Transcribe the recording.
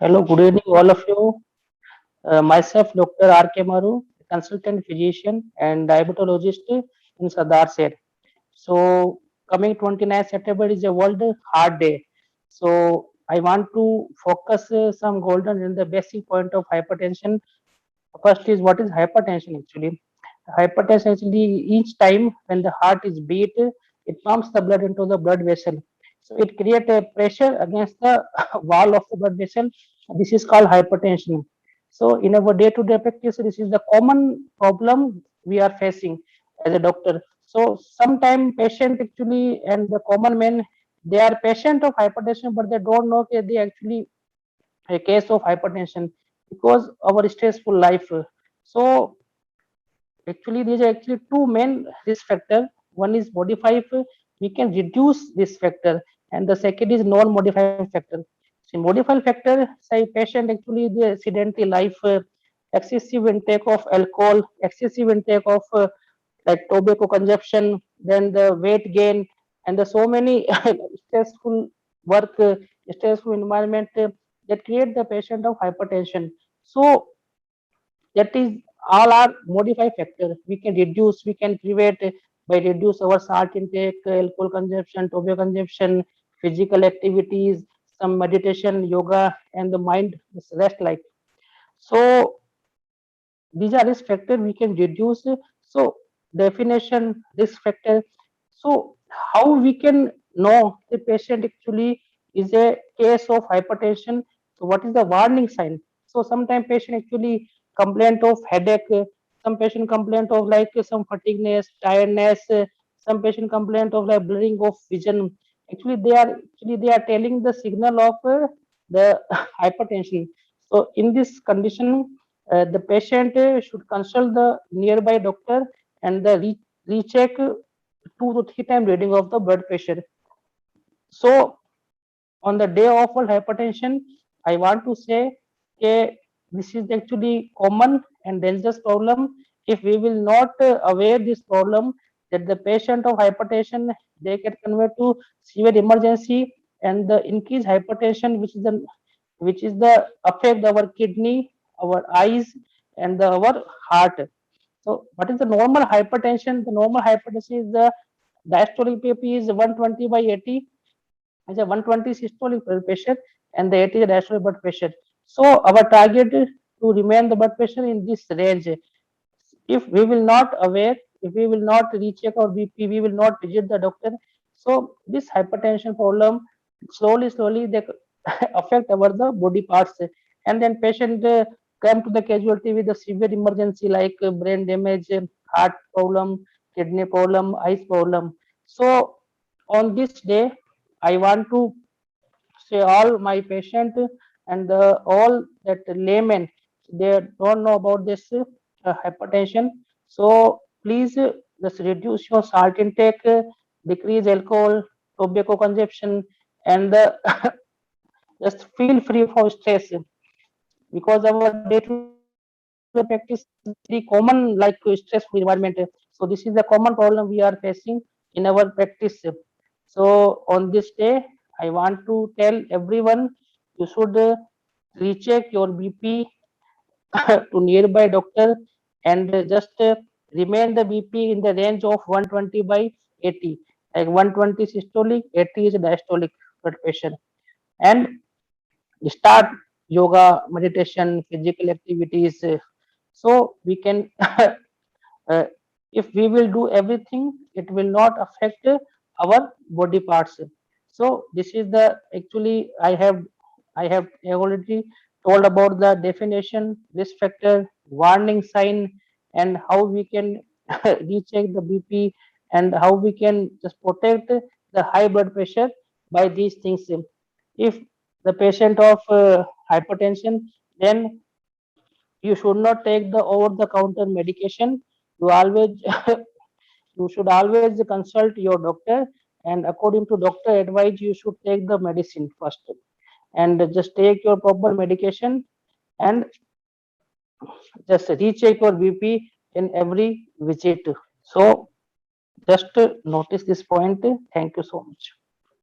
Hello, good evening, all of you. Myself, Dr. R.K. Maru, consultant physician and diabetologist in Sardar Seth. So, coming 29th September is a World Heart Day. So, I want to focus some golden in the basic point of hypertension. First is what is hypertension actually? Hypertension actually each time when the heart is beat, it pumps the blood into the blood vessel. So it creates a pressure against the wall of the blood vessel. This is called hypertension. So in our day-to-day practice, this is the common problem we are facing as a doctor. So sometimes patient actually and the common men, they are patient of hypertension, but they don't know that they actually a case of hypertension because our stressful life. So actually, these are actually two main risk factor. One is modify, we can reduce this factor, and the second is non-modifying factor. So modifying factor, say patient actually the sedentary life, excessive intake of alcohol, excessive intake of like tobacco consumption, then the weight gain, and the so many stressful work, stressful environment that create the patient of hypertension. So that is all are modify factor we can reduce, we can prevent by reduce our salt intake, alcohol consumption, tobacco consumption, physical activities, some meditation, yoga, and the mind rest like. So these are risk factor we can reduce. So definition risk factor. So how we can know the patient actually is a case of hypertension? So what is the warning sign? So sometimes patient actually complaint of headache, some patient complaint of like some fatigueness, tiredness, some patient complaint of like blurring of vision. Actually they are telling the signal of the hypertension. So in this condition, the patient should consult the nearby doctor and the recheck 2 to 3 times reading of the blood pressure. So on the day of hypertension, I want to say this is actually common and dangerous problem. If we will not aware this problem, that the patient of hypertension, they can convert to severe emergency, and the increased hypertension, which is the affect our kidney, our eyes, and our heart. So what is the normal hypertension? The normal hypertension is the diastolic BP is 120 by 80, is a 120 systolic blood pressure, and the 80 is the diastolic blood pressure. So our target is to remain the blood pressure in this range. If we will not aware, if we will not recheck our BP, we will not visit the doctor. So this hypertension problem slowly they affect our the body parts, and then patient come to the casualty with a severe emergency like brain damage, heart problem, kidney problem, eyes problem. So on this day, I want to say all my patient and all that laymen, they don't know about this hypertension. So please just reduce your salt intake, decrease alcohol, tobacco consumption, and just feel free for stress because our day-to-day practice is very common like stressful environment. So this is the common problem we are facing in our practice. So on this day, I want to tell everyone you should recheck your BP to nearby doctor and just remain the BP in the range of 120 by 80, like 120 systolic, 80 is diastolic blood pressure, and start yoga, meditation, physical activities. So we can uh, if we will do everything, it will not affect our body parts. So this is the actually I have already told about the definition, risk factor, warning sign, and how we can recheck the BP, and how we can just protect the high blood pressure by these things. If the patient of hypertension, then you should not take the over the counter medication. You always you should always consult your doctor, and according to doctor advice you should take the medicine first, and just take your proper medication, and just recheck your BP in every visit. So just notice this point. Thank you so much.